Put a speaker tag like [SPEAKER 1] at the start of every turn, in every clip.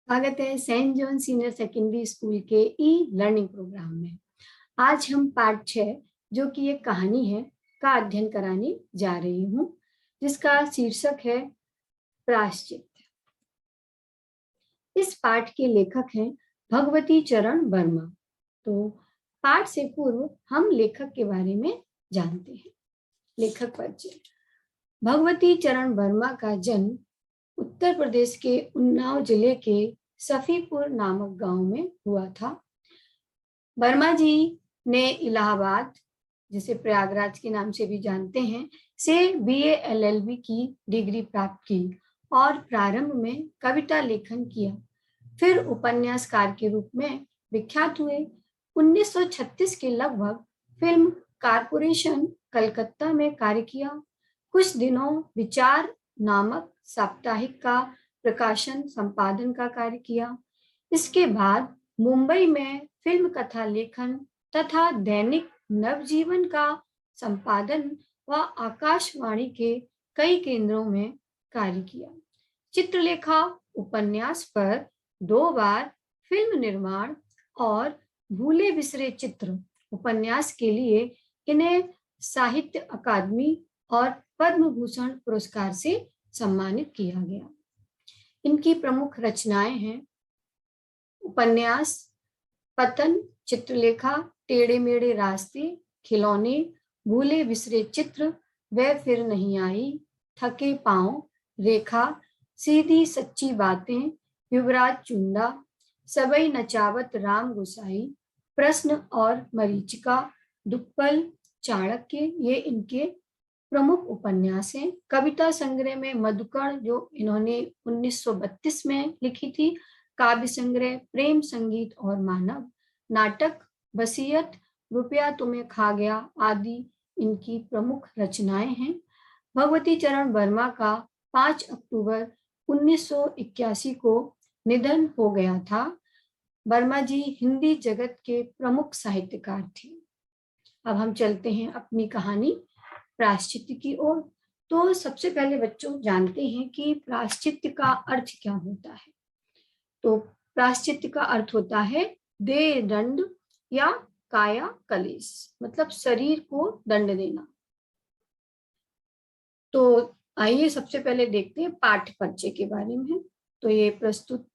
[SPEAKER 1] स्वागत है Saint John senior secondary school के ई लर्निंग प्रोग्राम में। आज हम पार्ट 6 जो कि एक कहानी है का अध्ययन कराने जा रही हूँ, जिसका शीर्षक है प्रायश्चित। इस पाठ के लेखक हैं भगवती चरण वर्मा। तो पाठ से पूर्व हम लेखक के बारे में जानते हैं। लेखक परिचय। भगवती चरण वर्मा का जन्म उत्तर प्रदेश के उन्नाव जिले के सफीपुर नामक गांव में हुआ था। वर्मा जी ने इलाहाबाद, जिसे प्रयागराज के नाम से भी जानते हैं, से BA LLB की डिग्री प्राप्त की और प्रारंभ में कविता लेखन किया। फिर उपन्यासकार के रूप में विख्यात हुए। 1936 के लगभग फिल्म कारपोरेशन कलकत्ता में कार्य किया। कुछ दिनों विचार नामक साप्ताहिक का प्रकाशन संपादन का कार्य किया। इसके बाद मुंबई में फिल्म कथा लेखन तथा दैनिक नवजीवन का संपादन व आकाशवाणी के कई केंद्रों में कार्य किया। चित्रलेखा उपन्यास पर 2 बार फिल्म निर्माण और भूले बिसरे चित्र उपन्यास के लिए इन्हें साहित्य अकादमी और पद्म भूषण पुरस्कार से सम्मानित किया गया। इनकी प्रमुख रचनाएं हैं उपन्यास पतन, चित्रलेखा, टेढ़े मेढ़े रास्ते, खिलौने, भूले बिसरे चित्र, वह फिर नहीं आई, थके पांव, रेखा, सीधी सच्ची बातें, युवराज चुंडा, सबई नचावत राम गोसाई, प्रश्न और मरीचिका, दुक्कल, चाणक्य, ये इनके प्रमुख उपन्यास हैं। कविता संग्रह में मधुकण जो इन्होंने 1932 में लिखी थी, काव्य संग्रह प्रेम संगीत और मानव, नाटक वसीयत, रुपया तुम्हें खा गया आदि इनकी प्रमुख रचनाएं हैं। भगवती चरण वर्मा का 5 अक्टूबर 1981 को निधन हो गया था। वर्मा जी हिंदी जगत के प्रमुख साहित्यकार थे। अब हम चलते हैं अपनी कहानी प्रायश्चित की ओर। तो सबसे पहले बच्चों जानते हैं कि प्रायश्चित का अर्थ क्या होता है। तो प्रायश्चित का अर्थ होता है देह दंड या काया कलेश, मतलब शरीर को दंड देना। तो आइए सबसे पहले देखते हैं पाठ परिचय के बारे में। तो ये प्रस्तुत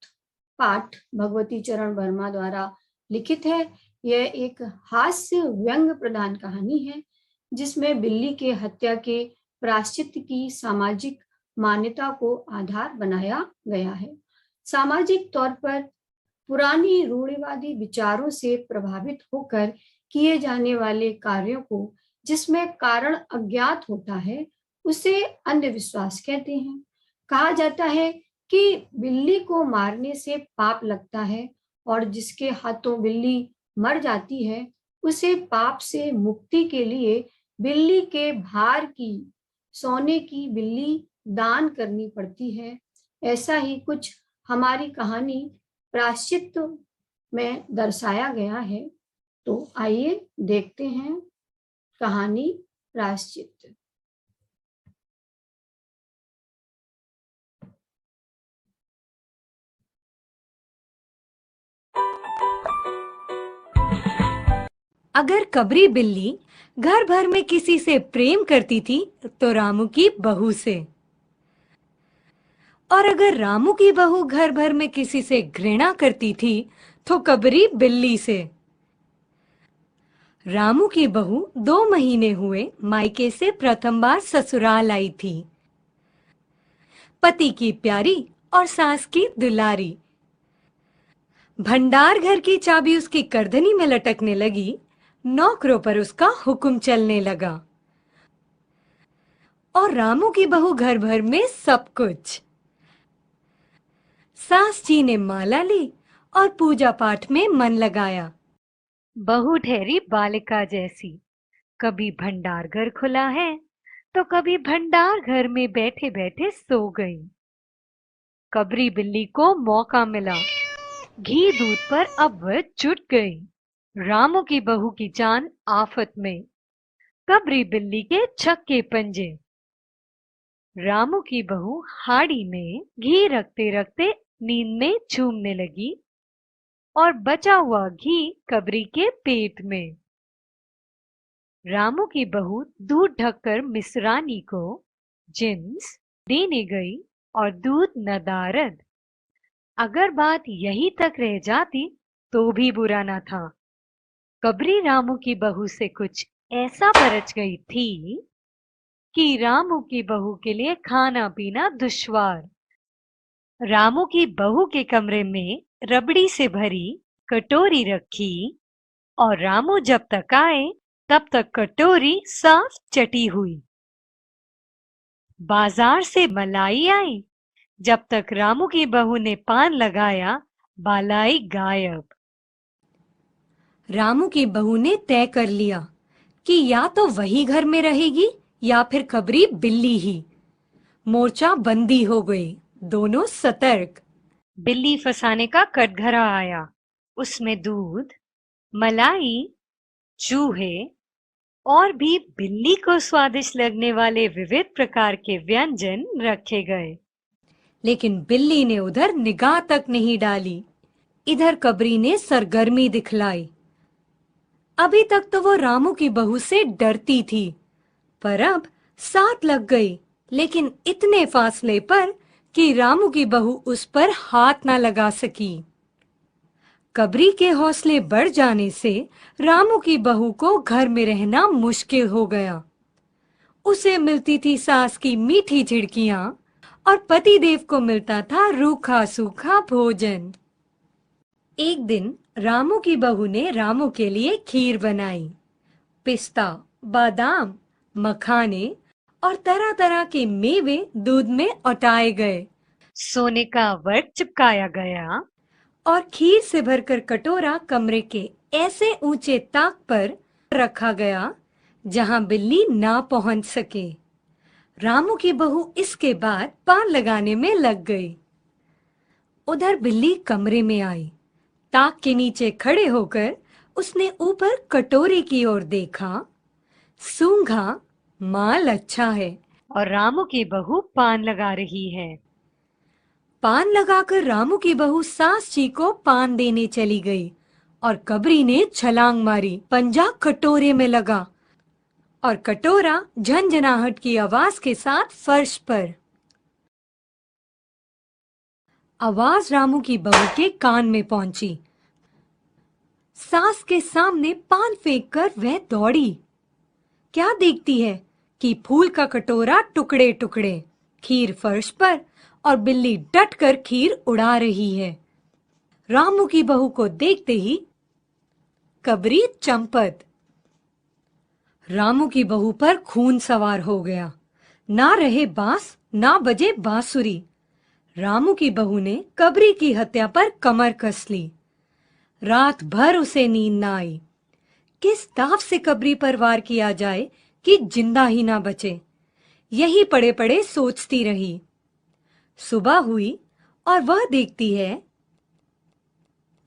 [SPEAKER 1] पाठ भगवती चरण वर्मा द्वारा लिखित है। यह एक हास्य व्यंग प्रधान कहानी है, जिसमें बिल्ली के हत्या के प्रायश्चित की सामाजिक मान्यता को आधार बनाया गया है। सामाजिक तौर पर पुरानी रूढ़िवादी विचारों से प्रभावित होकर किए जाने वाले कार्यों को, जिसमें कारण अज्ञात होता है, उसे अंधविश्वास कहते हैं। कहा जाता है कि बिल्ली को मारने से पाप लगता है और जिसके हाथों बिल्ली मर जाती है, उसे पाप से मुक्ति के लिए बिल्ली के भार की सोने की बिल्ली दान करनी पड़ती है। ऐसा ही कुछ हमारी कहानी प्रायश्चित में दर्शाया गया है। तो आइए देखते हैं कहानी प्रायश्चित।
[SPEAKER 2] अगर कबरी बिल्ली घर भर में किसी से प्रेम करती थी तो रामू की बहू से, और अगर रामू की बहू घर भर में किसी से घृणा करती थी तो कबरी बिल्ली से। रामू की बहू 2 महीने हुए मायके से प्रथम बार ससुराल आई थी। पति की प्यारी और सास की दुलारी। भंडार घर की चाबी उसकी करधनी में लटकने लगी। नौकरों पर उसका हुक्म चलने लगा और रामू की बहू घर भर में सब कुछ। सास जी ने माला ली और पूजा पाठ में मन लगाया। बहू ठहरी बालिका जैसी, कभी भंडार घर खुला है तो कभी भंडार घर में बैठे बैठे सो गई। कबरी बिल्ली को मौका मिला, घी दूध पर अब वह जुट गई। रामू की बहू की जान आफत में, कबरी बिल्ली के छक्के पंजे। रामू की बहू हाड़ी में घी रखते रखते नींद में झूमने लगी और बचा हुआ घी कबरी के पेट में। रामू की बहू दूध ढककर मिसरानी को जिन्स देने गई और दूध नदारद। अगर बात यहीं तक रह जाती तो भी बुरा न था। कबरी रामू की बहू से कुछ ऐसा बरच गई थी कि रामू की बहू के लिए खाना पीना दुश्वार। रामू की बहू के कमरे में रबड़ी से भरी कटोरी रखी और रामू जब तक आए तब तक कटोरी साफ चटी हुई। बाजार से मलाई आई, जब तक रामू की बहू ने पान लगाया बालाई गायब।
[SPEAKER 3] रामू की बहू ने तय कर लिया कि या तो वही घर में रहेगी या फिर कबरी बिल्ली ही। मोर्चा बंदी हो गई, दोनों सतर्क।
[SPEAKER 2] बिल्ली फंसाने का कटघरा आया। उसमें दूध, मलाई, चूहे और भी बिल्ली को स्वादिष्ट लगने वाले विविध प्रकार के व्यंजन रखे गए।
[SPEAKER 3] लेकिन बिल्ली ने उधर निगाह तक नहीं डाली। इधर कबरी ने सरगर्मी दिखलाई। अभी तक तो वो रामू की बहू से डरती थी, पर अब साथ लग गई, लेकिन इतने फासले पर कि रामू की बहू उस पर हाथ ना लगा सकी। कबरी के हौसले बढ़ जाने से रामू की बहू को घर में रहना मुश्किल हो गया। उसे मिलती थी सास की मीठी झिड़कियां और पतिदेव को मिलता था रूखा सूखा भोजन। एक दिन रामू की बहू ने रामू के लिए खीर बनाई। पिस्ता, बादाम, मखाने और तरह तरह के मेवे दूध में औटाए गए।
[SPEAKER 2] सोने का वर्क चिपकाया गया
[SPEAKER 3] और खीर से भरकर कटोरा कमरे के ऐसे ऊंचे ताक पर रखा गया जहां बिल्ली ना पहुंच सके। रामू की बहू इसके बाद पान लगाने में लग गई। उधर बिल्ली कमरे में आई। ताक के नीचे खड़े होकर उसने ऊपर कटोरे की ओर देखा। सूंघा, माल अच्छा है।
[SPEAKER 2] और रामू की बहू पान लगा रही है।
[SPEAKER 3] पान लगाकर रामू की बहू सास जी को पान देने चली गई और कबरी ने छलांग मारी। पंजा कटोरे में लगा और कटोरा झनझनाहट की आवाज के साथ फर्श पर। आवाज रामू की बहू के कान में पहुंची। सास के सामने पान फेंककर वह दौड़ी। क्या देखती है कि फूल का कटोरा टुकड़े टुकड़े, खीर फर्श पर और बिल्ली डटकर खीर उड़ा रही है। रामू की बहू को देखते ही कबरी चंपत। रामू की बहू पर खून सवार हो गया। ना रहे बांस, ना बजे बांसुरी। रामू की बहू ने कबरी की हत्या पर कमर कस ली। रात भर उसे नींद ना आई। किस दाव से कबरी पर वार किया जाए कि जिंदा ही ना बचे, यही पड़े पड़े सोचती रही। सुबह हुई और वह देखती है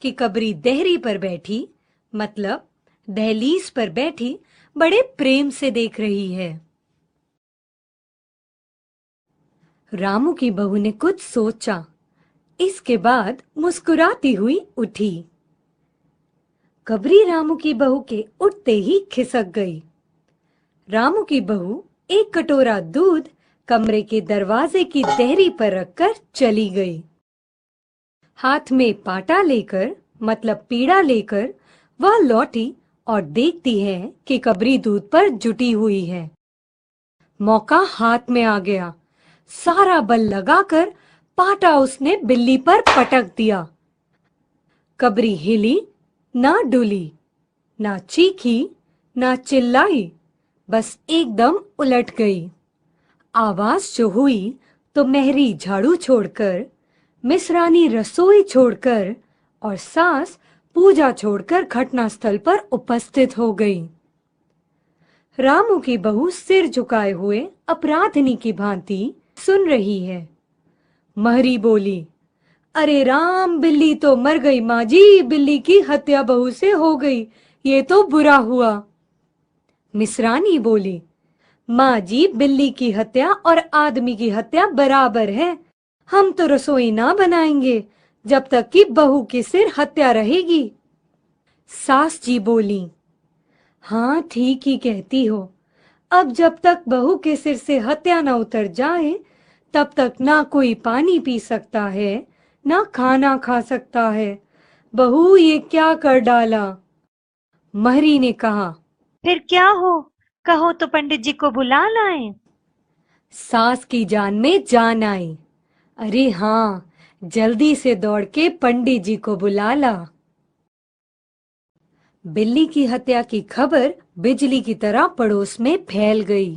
[SPEAKER 3] कि कबरी देहरी पर बैठी, मतलब दहलीज पर बैठी, बड़े प्रेम से देख रही है। रामू की बहू ने कुछ सोचा। इसके बाद मुस्कुराती हुई उठी। कबरी रामू की बहू के उठते ही खिसक गई। रामू की बहू एक कटोरा दूध कमरे के दरवाजे की देहरी पर रखकर चली गई। हाथ में पाटा लेकर, मतलब पीड़ा लेकर, वह लौटी और देखती है कि कबरी दूध पर जुटी हुई है। मौका हाथ में आ गया। सारा बल लगाकर पाटा उसने बिल्ली पर पटक दिया। कबरी हिली, ना डुली, ना चीखी, ना चिल्लाई, बस एकदम उलट गई। आवाज जो हुई तो मेहरी झाड़ू छोड़कर, मिसरानी रसोई छोड़कर और सास पूजा छोड़कर घटनास्थल पर उपस्थित हो गई। रामू की बहू सिर झुकाए हुए अपराधिनी की भांति सुन रही है। महरी बोली, अरे राम, बिल्ली तो मर गई माँ जी, बिल्ली की हत्या बहू से हो गई, ये तो बुरा हुआ। मिसरानी बोली, माँ जी, बिल्ली की हत्या और आदमी की हत्या बराबर है। हम तो रसोई ना बनाएंगे जब तक कि बहू के सिर हत्या रहेगी। सास जी बोली, हाँ ठीक ही कहती हो। अब जब तक बहू के सिर से हत्या न उतर जाए तब तक ना कोई पानी पी सकता है, ना खाना खा सकता है। बहू ये क्या कर डाला? महरी ने कहा।
[SPEAKER 2] फिर क्या हो, कहो तो पंडित जी को बुला लाएं।
[SPEAKER 3] सास की जान में जान आई। अरे हाँ, जल्दी से दौड़ के पंडित जी को बुला ला। बिल्ली की हत्या की खबर बिजली की तरह पड़ोस में फैल गई।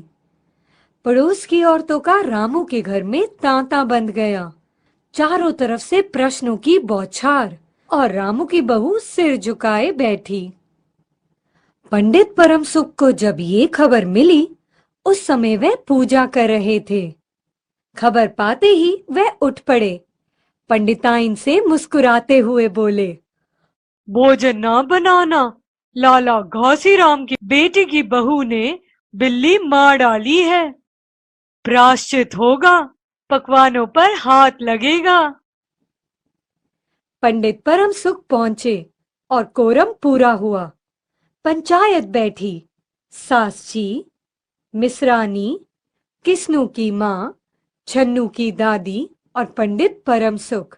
[SPEAKER 3] पड़ोस की औरतों का रामू के घर में तांता बंध गया। चारों तरफ से प्रश्नों की बौछार और रामू की बहू सिर झुकाए बैठी। पंडित परम सुख को जब ये खबर मिली, उस समय वह पूजा कर रहे थे। खबर पाते ही वह उठ पड़े। पंडिताइन से मुस्कुराते हुए बोले,
[SPEAKER 2] भोजन ना बनाना, लाला घासीराम की बेटी की बहू ने बिल्ली मार डाली है। प्रायश्चित होगा, पकवानों पर हाथ लगेगा।
[SPEAKER 3] पंडित परम सुख पहुंचे और कोरम पूरा हुआ। पंचायत बैठी। सास जी, मिश्रानी, किस्नू की माँ, छन्नू की दादी और पंडित परम सुख।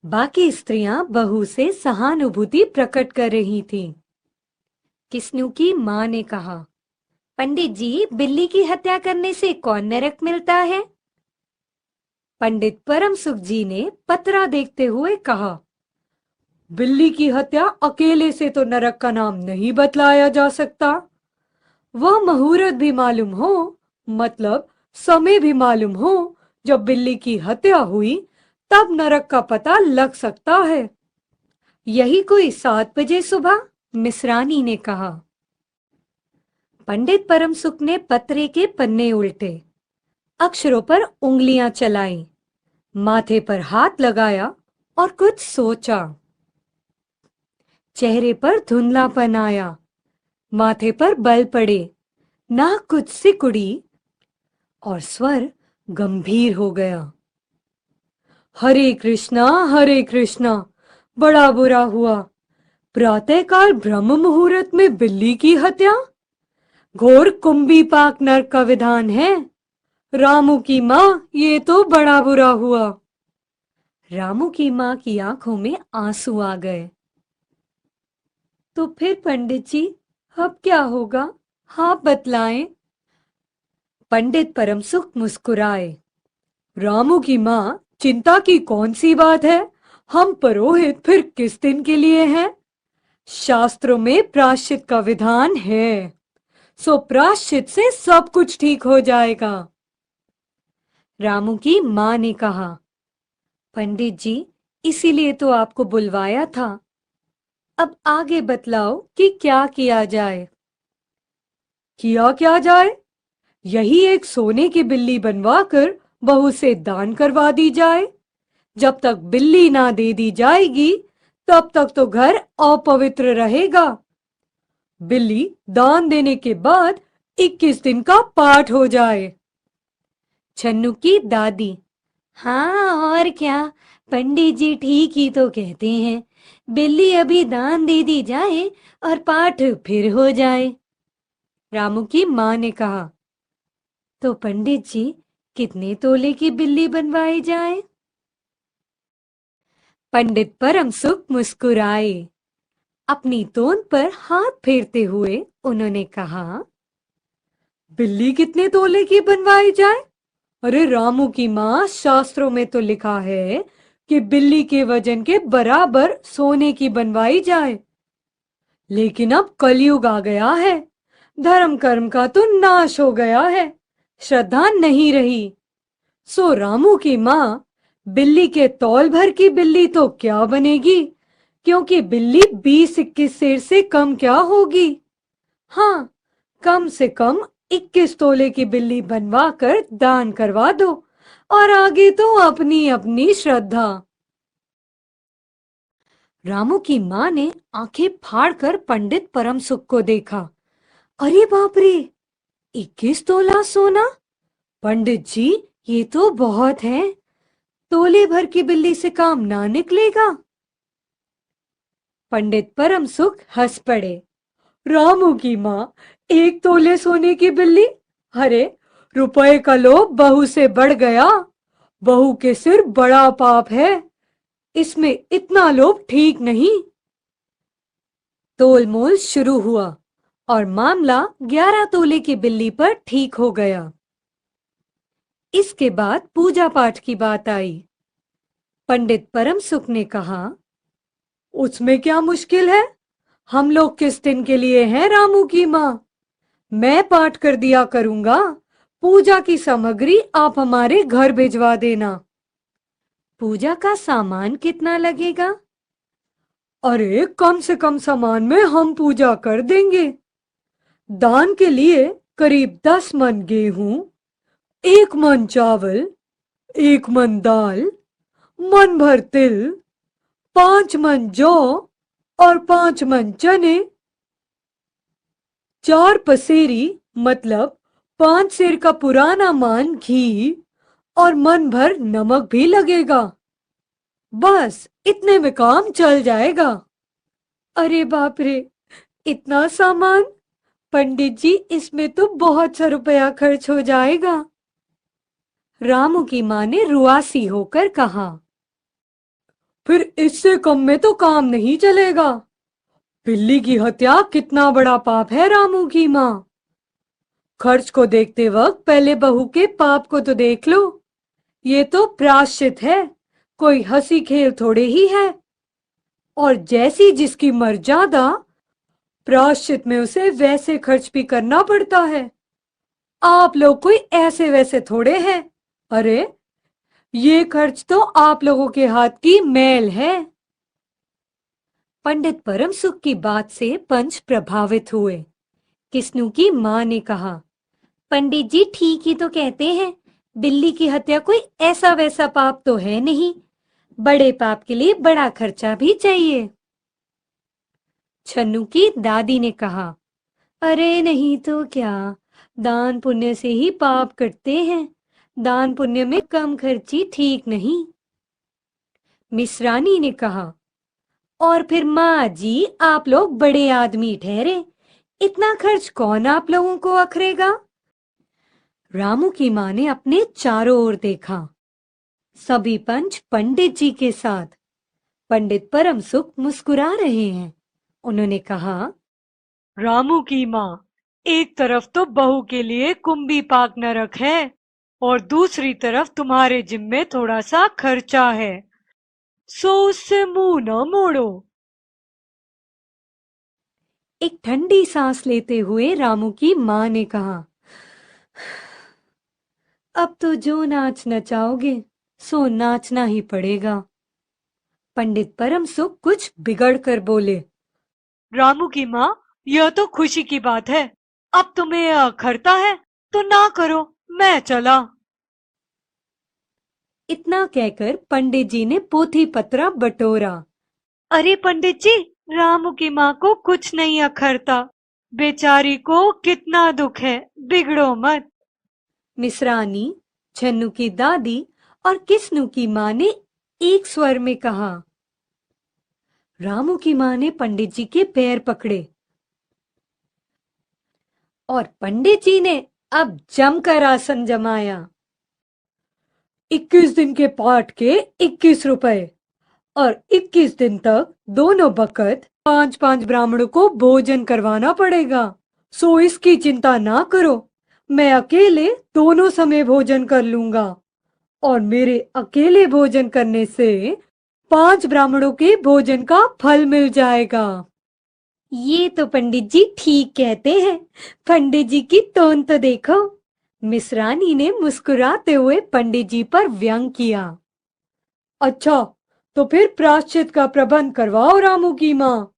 [SPEAKER 3] बाकी स्त्रियां बहू से सहानुभूति प्रकट कर रही थीं। किस्नू की माँ ने कहा, पंडित जी, बिल्ली की हत्या करने से कौन नरक मिलता है? पंडित परम सुख जी ने पतरा देखते हुए कहा, बिल्ली की हत्या अकेले से तो नरक का नाम नहीं बतलाया जा सकता। वह मुहूर्त भी मालूम हो, मतलब समय भी मालूम हो जब बिल्ली की हत्या हुई, तब नरक का पता लग सकता है। यही कोई 7 बजे सुबह, मिश्रानी ने कहा। पंडित परम सुख ने पत्रे के पन्ने उल्टे, अक्षरों पर उंगलियां चलाई, माथे पर हाथ लगाया और कुछ सोचा। चेहरे पर धुंधलापन आया, माथे पर बल पड़े, नाक कुछ सिकुड़ी और स्वर गंभीर हो गया। हरे कृष्णा, बड़ा बुरा हुआ। प्रातःकाल ब्रह्म मुहूर्त में बिल्ली की हत्या, घोर कुंभी पाक नरक का विधान है। रामू की माँ, ये तो बड़ा बुरा हुआ। रामू की माँ की आंखों में आंसू आ गए। तो फिर पंडित जी, अब क्या होगा, आप बतलाएं। पंडित परम सुख मुस्कुराए। रामू की माँ, चिंता की कौन सी बात है? हम पुरोहित फिर किस दिन के लिए हैं? शास्त्रों में प्रायश्चित का विधान है, सो प्रायश्चित से सब कुछ ठीक हो जाएगा। रामू की माँ ने कहा, पंडित जी, इसीलिए तो आपको बुलवाया था। अब आगे बतलाओ कि क्या किया जाए। किया क्या जाए? यही एक सोने की बिल्ली बनवाकर बहू से दान करवा दी जाए। जब तक बिल्ली ना दे दी जाएगी तब तक तो घर अपवित्र रहेगा। बिल्ली दान देने के बाद 21 दिन का पाठ हो जाए। छन्नू की दादी, हाँ और क्या, पंडित जी ठीक ही तो कहते हैं। बिल्ली अभी दान दे दी जाए और पाठ फिर हो जाए। रामू की माँ ने कहा, तो पंडित जी, कितने तोले की बिल्ली बनवाई जाए? पंडित परम सुख मुस्कुराए। अपनी तोंद पर हाथ फेरते हुए उन्होंने कहा, बिल्ली कितने तोले की बनवाई जाए? अरे रामू की माँ, शास्त्रों में तो लिखा है कि बिल्ली के वजन के बराबर सोने की बनवाई जाए। लेकिन अब कलयुग आ गया है, धर्म कर्म का तो नाश हो गया है, श्रद्धा नहीं रही। सो रामू की माँ, बिल्ली के तौल भर की बिल्ली तो क्या बनेगी, क्योंकि बिल्ली 20-21 सेर से कम क्या होगी। हाँ, कम से कम 21 तोले की बिल्ली बनवा कर दान करवा दो, और आगे तो अपनी अपनी श्रद्धा। रामू की माँ ने आंखें फाड़कर पंडित परम सुख को देखा। अरे बाप रे, 21 तोला सोना? पंडित जी, ये तो बहुत है। तोले भर की बिल्ली से काम ना निकलेगा। पंडित परम सुख हंस पड़े। रामू की माँ, 1 तोले सोने की बिल्ली? अरे, रुपए का लोभ बहू से बढ़ गया। बहू के सिर बड़ा पाप है, इसमें इतना लोभ ठीक नहीं। तोल मोल शुरू हुआ और मामला 11 तोले की बिल्ली पर ठीक हो गया। इसके बाद पूजा पाठ की बात आई। पंडित परम सुख ने कहा, उसमें क्या मुश्किल है? हम लोग किस दिन के लिए हैं रामू की माँ? मैं पाठ कर दिया करूंगा। पूजा की सामग्री आप हमारे घर भिजवा देना। पूजा का सामान कितना लगेगा? अरे, कम से कम सामान में हम पूजा कर देंगे। दान के लिए करीब 10 मन गेहूं, 1 मन चावल, 1 मन दाल, मन भर तिल, 5 मन जौ और 5 मन चने, 4 पसेरी मतलब 5 सेर का पुराना मान घी और मन भर नमक भी लगेगा। बस इतने में काम चल जाएगा। अरे बाप रे, इतना सामान? पंडित जी, इसमें तो बहुत सा रुपया खर्च हो जाएगा। रामू की माँ ने रुआसी होकर कहा, फिर इससे कम में तो काम नहीं चलेगा। बिल्ली की हत्या कितना बड़ा पाप है रामू की माँ। खर्च को देखते वक्त पहले बहू के पाप को तो देख लो। ये तो प्रायश्चित है, कोई हंसी खेल थोड़े ही है। और जैसी जिसकी मर्यादा, प्रायश्चित में उसे वैसे खर्च भी करना पड़ता है। आप लोग कोई ऐसे वैसे थोड़े हैं। अरे, ये खर्च तो आप लोगों के हाथ की मैल है। पंडित परम सुख की बात से पंच प्रभावित हुए। किस्नू की माँ ने कहा, पंडित जी ठीक ही तो कहते हैं। बिल्ली की हत्या कोई ऐसा वैसा पाप तो है नहीं। बड़े पाप के लिए बड़ा खर्चा भी चाहिए। छन्नू की दादी ने कहा, अरे नहीं तो क्या, दान पुण्य से ही पाप कटते हैं। दान पुण्य में कम खर्ची ठीक नहीं। मिश्रानी ने कहा, और फिर माँ जी, आप लोग बड़े आदमी ठहरे, इतना खर्च कौन आप लोगों को अखरेगा? रामू की माँ ने अपने चारों ओर देखा। सभी पंच पंडित जी के साथ। पंडित परम सुख मुस्कुरा रहे हैं। उन्होंने कहा,
[SPEAKER 2] रामू की माँ, एक तरफ तो बहू के लिए कुंभी पाक नरक है और दूसरी तरफ तुम्हारे जिम्मे थोड़ा सा खर्चा है, सो उससे मुंह न मोड़ो।
[SPEAKER 3] एक ठंडी सांस लेते हुए रामू की माँ ने कहा, अब तो जो नाच नचाओगे सो नाचना ही पड़ेगा। पंडित परम सुख कुछ बिगड़ कर बोले,
[SPEAKER 2] रामू की माँ, यह तो खुशी की बात है। अब तुम्हें अखरता है तो ना करो, मैं चला।
[SPEAKER 3] इतना कहकर पंडित जी ने पोथी पत्रा बटोरा।
[SPEAKER 2] अरे पंडित जी, रामू की माँ को कुछ नहीं अखरता। बेचारी को कितना दुख है, बिगड़ो मत।
[SPEAKER 3] मिश्रानी, छन्नू की दादी और किस्नू की माँ ने एक स्वर में कहा। रामू की माँ ने पंडित जी के पैर पकड़े और पंडित जी ने अब जमकर आसन जमाया। 21 दिन के पाठ के 21 रुपए और 21 दिन तक दोनों बखत 5-5 ब्राह्मणों को भोजन करवाना पड़ेगा। सो इसकी चिंता ना करो, मैं अकेले दोनों समय भोजन कर लूंगा और मेरे अकेले भोजन करने से 5 ब्राह्मणों के भोजन का फल मिल जाएगा। ये तो पंडित जी ठीक कहते हैं। पंडित जी की टोन तो देखो। मिश्रानी ने मुस्कुराते हुए पंडित जी पर व्यंग किया। अच्छा, तो फिर प्रायश्चित का प्रबंध करवाओ रामू की माँ।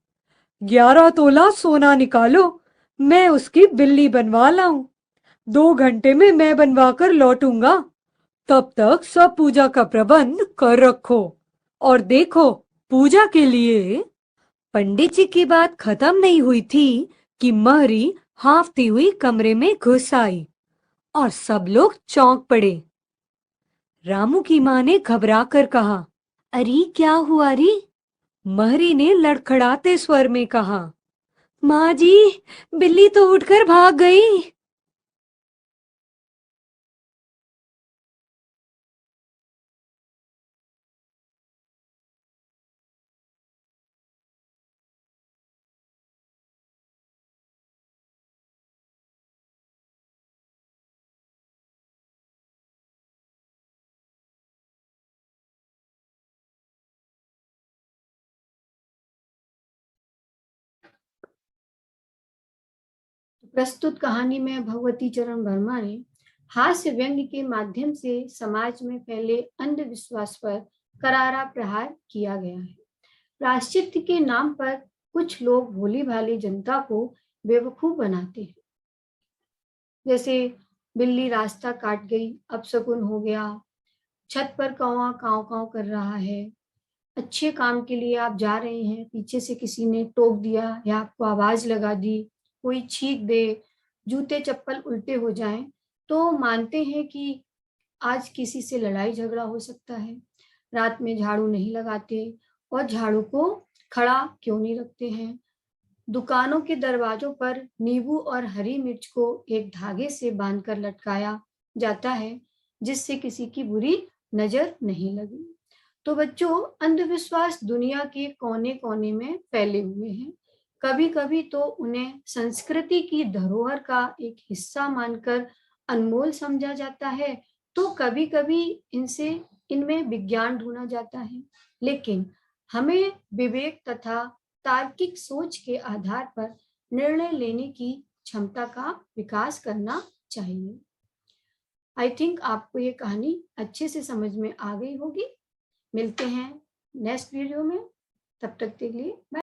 [SPEAKER 3] 11 तोला सोना निकालो, मैं उसकी बिल्ली बनवा लाऊं। 2 घंटे में मैं बनवा कर लौटूंगा। तब तक सब पूजा का प्रबंध कर रखो। और देखो, पूजा के लिए। पंडित जी की बात खत्म नहीं हुई थी कि महरी हांफती हुई कमरे में घुस आई और सब लोग चौंक पड़े। रामू की माँ ने घबरा कर कहा, अरे क्या हुआ रे? महरी ने लड़खड़ाते स्वर में कहा, माँ जी, बिल्ली तो उठकर भाग गई।
[SPEAKER 1] प्रस्तुत कहानी में भगवती चरण वर्मा ने हास्य व्यंग्य के माध्यम से समाज में फैले अंधविश्वास पर करारा प्रहार किया गया है। प्रायश्चित्त के नाम पर कुछ लोग भोली भाली जनता को बेवकूफ बनाते हैं। जैसे बिल्ली रास्ता काट गई, अपशकुन हो गया, छत पर कौवा काव काव कर रहा है, अच्छे काम के लिए आप जा रहे हैं, पीछे से किसी ने टोक दिया या आपको आवाज लगा दी, कोई छींक दे, जूते चप्पल उल्टे हो जाएं, तो मानते हैं कि आज किसी से लड़ाई झगड़ा हो सकता है। रात में झाड़ू नहीं लगाते और झाड़ू को खड़ा क्यों नहीं रखते हैं। दुकानों के दरवाजों पर नींबू और हरी मिर्च को एक धागे से बांधकर लटकाया जाता है, जिससे किसी की बुरी नजर नहीं लगे। तो बच्चों, अंधविश्वास दुनिया के कोने कोने में फैले हुए हैं। कभी कभी तो उन्हें संस्कृति की धरोहर का एक हिस्सा मानकर अनमोल समझा जाता है, तो कभी कभी इनमें विज्ञान ढूंढा जाता है। लेकिन हमें विवेक तथा तार्किक सोच के आधार पर निर्णय लेने की क्षमता का विकास करना चाहिए। आई थिंक आपको ये कहानी अच्छे से समझ में आ गई होगी। मिलते हैं नेक्स्ट वीडियो में, तब तक के लिए बाय।